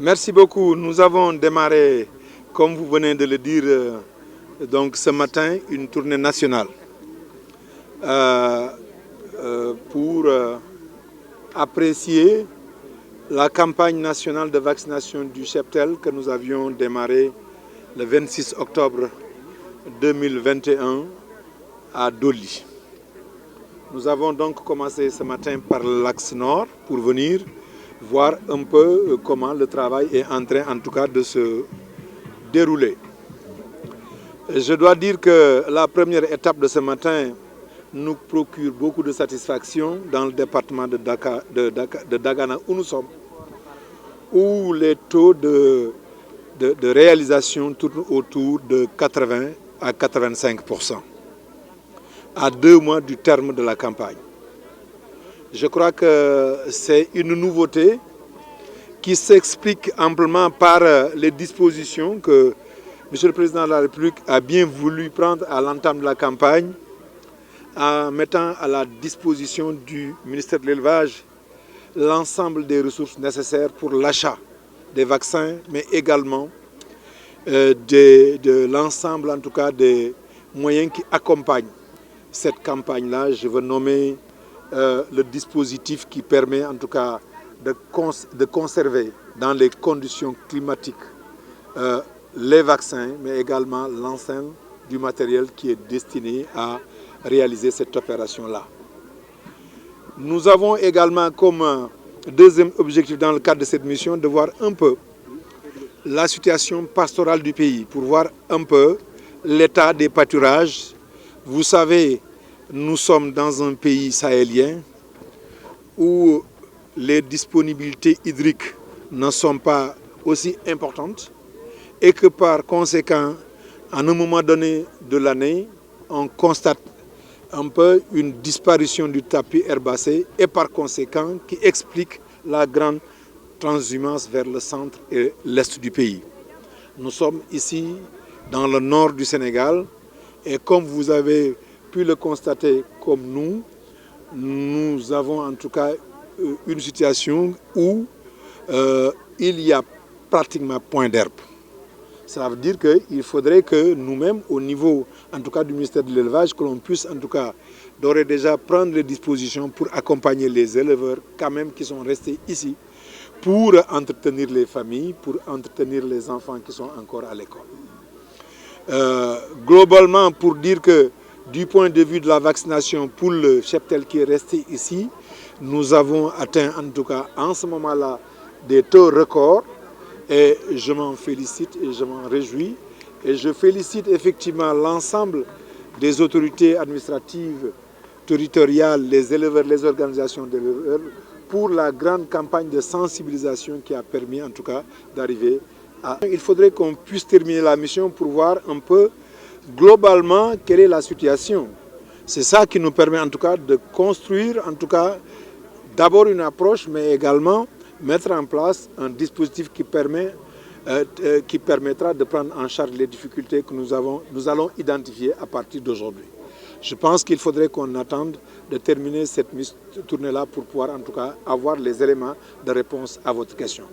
Merci beaucoup. Nous avons démarré, comme vous venez de le dire, donc ce matin, une tournée nationale pour apprécier la campagne nationale de vaccination du cheptel que nous avions démarré le 26 octobre 2021 à Doli. Nous avons donc commencé ce matin par l'axe nord pour venir voir un peu comment le travail est en train, en tout cas, de se dérouler. Je dois dire que la première étape de ce matin nous procure beaucoup de satisfaction dans le département de Dagana où nous sommes, où les taux de réalisation tournent autour de 80 à 85%, à 2 mois du terme de la campagne. Je crois que c'est une nouveauté qui s'explique amplement par les dispositions que M. le Président de la République a bien voulu prendre à l'entame de la campagne en mettant à la disposition du ministère de l'Élevage l'ensemble des ressources nécessaires pour l'achat des vaccins, mais également de l'ensemble, en tout cas, des moyens qui accompagnent cette campagne-là. Je veux nommer le dispositif qui permet, en tout cas, de conserver dans les conditions climatiques les vaccins, mais également l'ensemble du matériel qui est destiné à réaliser cette opération-là. Nous avons également comme deuxième objectif dans le cadre de cette mission de voir un peu la situation pastorale du pays, pour voir un peu l'état des pâturages. Vous savez, nous sommes dans un pays sahélien où les disponibilités hydriques ne sont pas aussi importantes et que par conséquent, à un moment donné de l'année, on constate un peu une disparition du tapis herbacé et par conséquent qui explique la grande transhumance vers le centre et l'est du pays. Nous sommes ici dans le nord du Sénégal et comme vous avez pu le constater comme nous avons en tout cas une situation où il y a pratiquement point d'herbe. Ça veut dire qu'il faudrait que nous-mêmes, au niveau en tout cas du ministère de l'Élevage, que l'on puisse en tout cas d'ores et déjà prendre les dispositions pour accompagner les éleveurs quand même qui sont restés ici, pour entretenir les familles, pour entretenir les enfants qui sont encore à l'école. Globalement, pour dire que du point de vue de la vaccination pour le cheptel qui est resté ici, nous avons atteint en tout cas en ce moment-là des taux records et je m'en félicite et je m'en réjouis. Et je félicite effectivement l'ensemble des autorités administratives, territoriales, les éleveurs, les organisations d'éleveurs pour la grande campagne de sensibilisation qui a permis en tout cas d'arriver à... Il faudrait qu'on puisse terminer la mission pour voir un peu globalement quelle est la situation. C'est ça qui nous permet en tout cas de construire en tout cas d'abord une approche mais également mettre en place un dispositif qui permettra de prendre en charge les difficultés que nous allons identifier à partir d'aujourd'hui. Je pense qu'il faudrait qu'on attende de terminer cette tournée-là pour pouvoir en tout cas avoir les éléments de réponse à votre question.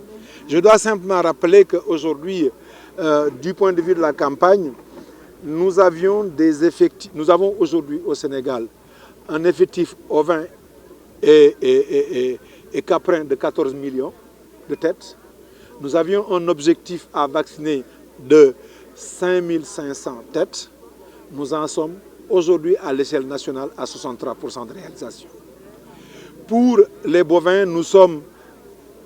Je dois simplement rappeler qu'aujourd'hui, du point de vue de la campagne, nous avons aujourd'hui au Sénégal un effectif ovin et caprin de 14 millions de têtes. Nous avions un objectif à vacciner de 5500 têtes. Nous en sommes aujourd'hui à l'échelle nationale à 63% de réalisation. Pour les bovins, nous sommes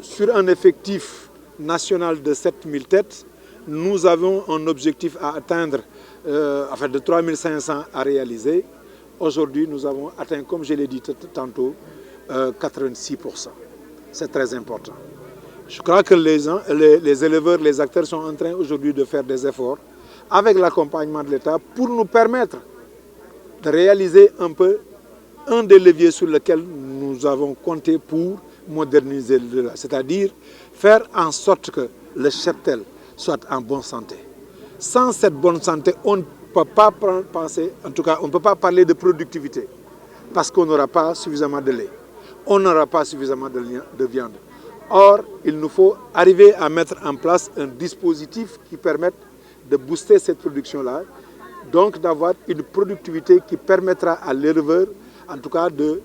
sur un effectif national de 7000 têtes. Nous avons un objectif à atteindre de 3500 à réaliser. Aujourd'hui, nous avons atteint, comme je l'ai dit tantôt, 86%. C'est très important. Je crois que les éleveurs, les acteurs sont en train aujourd'hui de faire des efforts avec l'accompagnement de l'État pour nous permettre de réaliser un peu un des leviers sur lesquels nous avons compté pour moderniser l'élevage, c'est-à-dire faire en sorte que le cheptel soit en bonne santé. Sans cette bonne santé, on ne peut pas penser, en tout cas, on ne peut pas parler de productivité parce qu'on n'aura pas suffisamment de lait, on n'aura pas suffisamment de viande, Or, il nous faut arriver à mettre en place un dispositif qui permette de booster cette production-là, donc d'avoir une productivité qui permettra à l'éleveur, en tout cas, de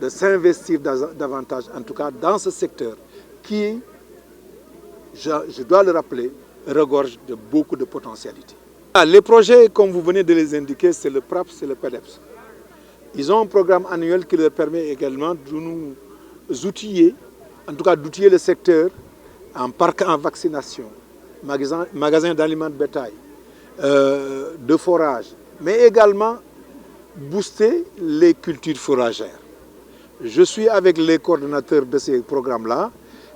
s'investir davantage, en tout cas dans ce secteur qui, je dois le rappeler, regorge de beaucoup de potentialités. Les projets, comme vous venez de les indiquer, c'est le PRAPS et le PEDEPS. Ils ont un programme annuel qui leur permet également de nous outiller, en tout cas d'outiller le secteur en parc en vaccination, magasin d'aliments de bétail, de forage, mais également booster les cultures fourragères. Je suis avec les coordonnateurs de ces programmes-là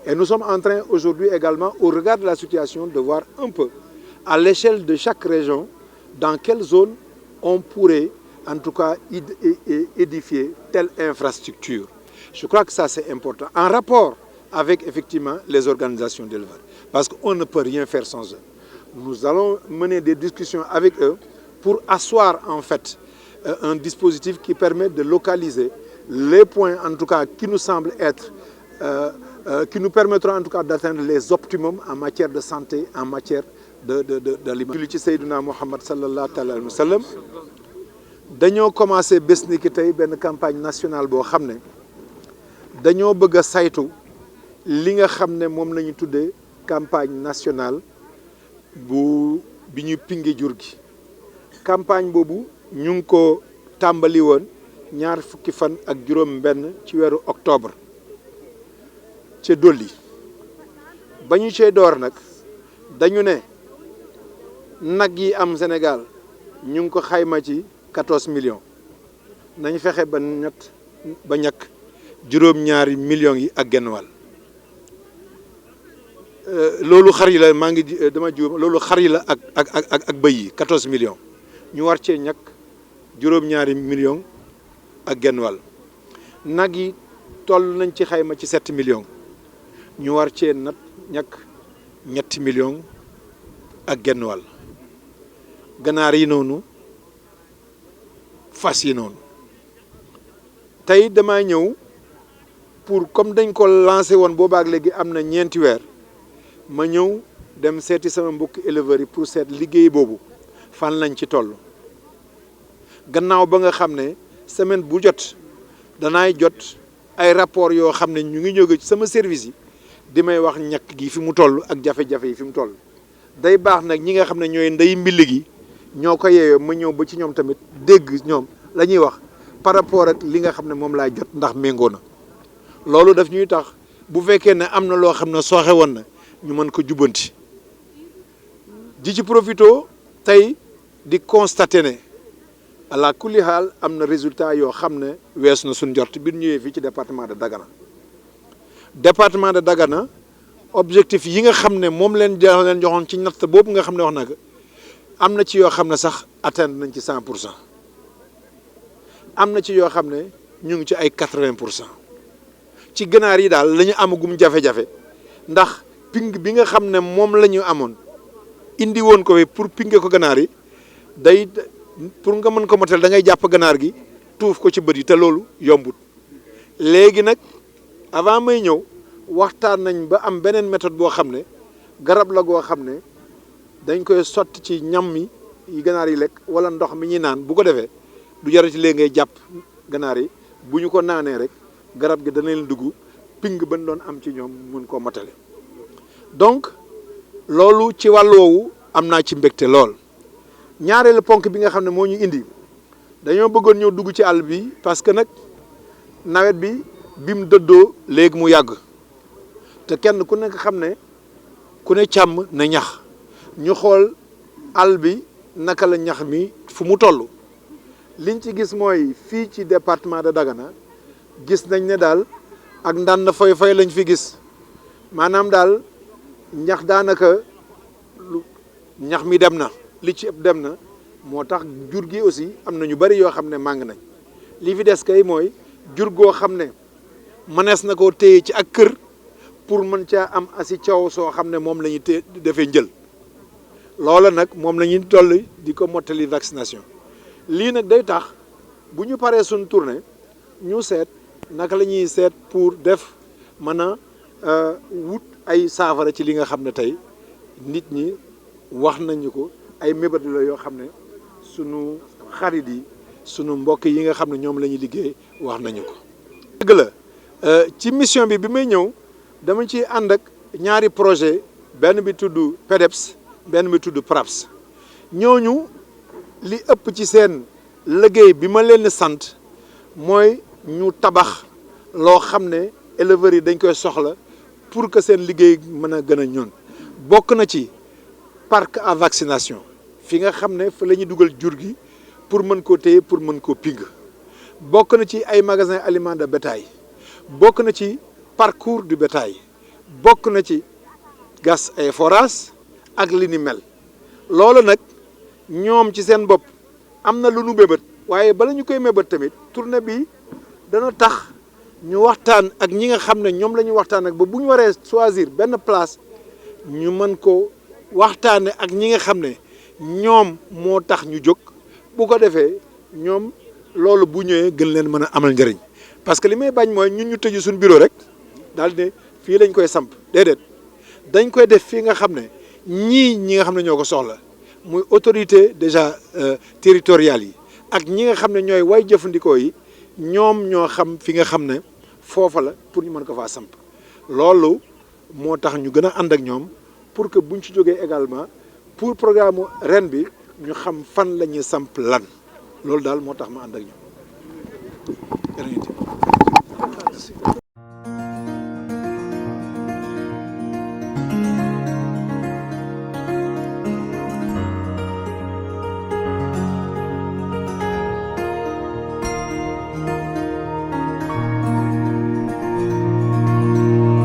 et nous sommes en train aujourd'hui également, au regard de la situation, de voir un peu à l'échelle de chaque région dans quelle zone on pourrait en tout cas édifier telle infrastructure. Je crois que ça c'est important, en rapport avec effectivement les organisations d'éleveurs, parce qu'on ne peut rien faire sans eux. Nous allons mener des discussions avec eux pour asseoir en fait un dispositif qui permet de localiser les points en tout cas qui nous semblent être, qui nous permettront en tout cas d'atteindre les optimums en matière de santé, en matière d'alimentation. Julli ci Seydina Muhammad sallallahu alayhi wa sallam dañoo commencé bés ni ki tey benn campagne nationale boo xam ne dañoo bëgg a saytu li nga xam ne moom la ñu tuddee campagne nationale bi ñu pinge jur gi. Campagne boobu ñu ngi ko tàmbali woon ñaar fukki fan ak juróom-benn ci weeru octobre ca Dolli ba ñu cee door nag dañu ne nag yi am Sénégal ñu ngi ko xayma ci 14 millions nañ fexe ba ñàkk juróom-ñaari millions yi ak genn wàll loolu xar yi la maa ngi dama juum loolu xar yi la ak bëy yi 14 millions ñu war cee ñàkk juróom-ñaari millions ak genn wàll nag yi toll nañ ci xayma ci 7 millions ñu war cee ñàkk 3 millions ak genn wàll ganaar yi noonu fas yi noonu tey damaa ñëw pour comme dañ ko lancé woon boobaak léegi am na ñeenti weer ma ñëw dem seeti sama mbokki éleveurs yi pour seet liggéey boobu fan lañ ci toll gannaaw ba nga xam ne semaine bu jot danaay jot ay rapport yoo xam ne ñu ngi jóge ci sama service yi di may wax ñàkk gi fi mu toll ak jafe-jafe yi fi mu toll day baax nag ñi nga xam ne ñooy ndey mbilli gi ñoo ko yeeyoo ma ñëw ba ci ñoom tamit dégg ñoom la ñuy wax par rapport ak li nga xam ne moom laay jot ndax méngoo na loolu daf ñuy tax bu fekkee ne am na loo xam ne sooxe woon na ñu mën ko jubbanti di ci profito tey di constater ne ala kulli haal am na résultat yoo xam ne weesu na suñ njort bi ñëwee fii ci département de Dagana. Département de Dagana objectif yi nga xam ne moom leen joxoon ci natt boobu nga xam ne wax na ko am na ci yoo xam ne sax atteindre nañ ci 100%. am na ci yoo xam ne ñu ngi ci ay 80%. ci ganaar yi daal la ñu amagum jafe-jafe ndax ping bi nga xam ne moom la ñu amoon indi woon ko pour pinge ko ganaar yi day pour nga mën ko motal da ngay jàpp ganaar gi tuuf ko ci bët yi te loolu yombut léegi nag avant may ñëw waxtaan nañ ba am beneen méthode boo xam ne garab la goo xam ne dañ koy sotti ci ñam mi yi ganaar yi lekk wala ndox mi ñuy naan bu ko defee du jarati léegi ngay jàpp ganaar yi bu ñu ko naanee rek garab gi dana leen dugg ping ban doon am ci ñoom mun koo motale donc loolu ci wàll woowu am naa ci mbégte lool ñaareelu ponk bi nga xam ne moo ñu indi dañoo bëggoon ñëw dugg ci àll bi parce que nag nawet bi mu dëddoo léegi mu yàgg te kenn ku nekk xam ne ku ne càmm na ñax ñu xool àll bi naka la ñax mi fu mu toll liñ ci gis mooy fii ci département de Dagana gis nañ ne daal ak ndànn fay lañ fi gis maanaam daal ñax daanaka ñax mi dem na li ci ëpp dem na moo tax jur gi aussi am na ñu bari yoo xam ne màng nañ li fi des kay mooy jur goo xam ne mënees na koo téye ci ak kër pour mën caa am asi caw soo xam ne moom la ñuy defee njël loola nag moom la ñuy toll di ko mottali vaccination lii nag day tax bu ñu paree suñ tournée ñu seet naka la ñuy seet pour def mën a wut ay saafara ci li nga xam ne tey nit ñi wax nañu ko ay mébét la yoo xam ne sunu xarit yi sunu mbokk yi nga xam ne ñoom la ñuy liggéey wax nañu ko. dëgg la ci mission bi may ñëw dama ci ànd ak ñaari projet benn bi tudd PEDEPS benn bi tudd PRAPS ñooñu li ëpp ci seen liggéey bi ma leen sant mooy ñu tabax loo xam ne éleveurs yi dañ koy soxla pour que seen liggéey mën a gën a ñoon bokk na ci parc à vaccination fi nga xam ne fa la ñuy dugal jur gi pour mën koo téye pour mën koo ping bokk na ci ay magasin aliments de bétail bokk na ci parcours du bétail bokk na ci gas ay forage ak li ni mel loolu nag ñoom ci seen bopp am na lu nu mébét waaye bala ñu koy mébét tamit tournée bi dana tax ñu waxtaan ak ñi nga xam ne ñoom la ñu waxtaan ak ba bu ñu waree choisir benn place ñu mën ko waxtaane ak ñi nga xam ne ñoom moo tax ñu jóg bu ko defee ñoom loolu bu ñëwee gën leen mën a amal njëriñ parce que li may bañ mooy ñun ñu tëju suñu bureau rek daal ne fii lañ koy samp déedéet dañ koy def fii nga xam ne ñi nga xam ne ñoo ko soxla muy autorité déjà territoriales yi ak ñi nga xam ne ñooy way jëfandikoo yi ñoom ñoo xam fi nga xam ne foofa la pour ñu mën ko faa samp loolu moo tax ñu gën a ànd ak ñoom pour que buñ ci jógee également pour programme ren bi ñu xam fan la ñuy samp lan loolu daal moo tax ma ànd ak ñoom.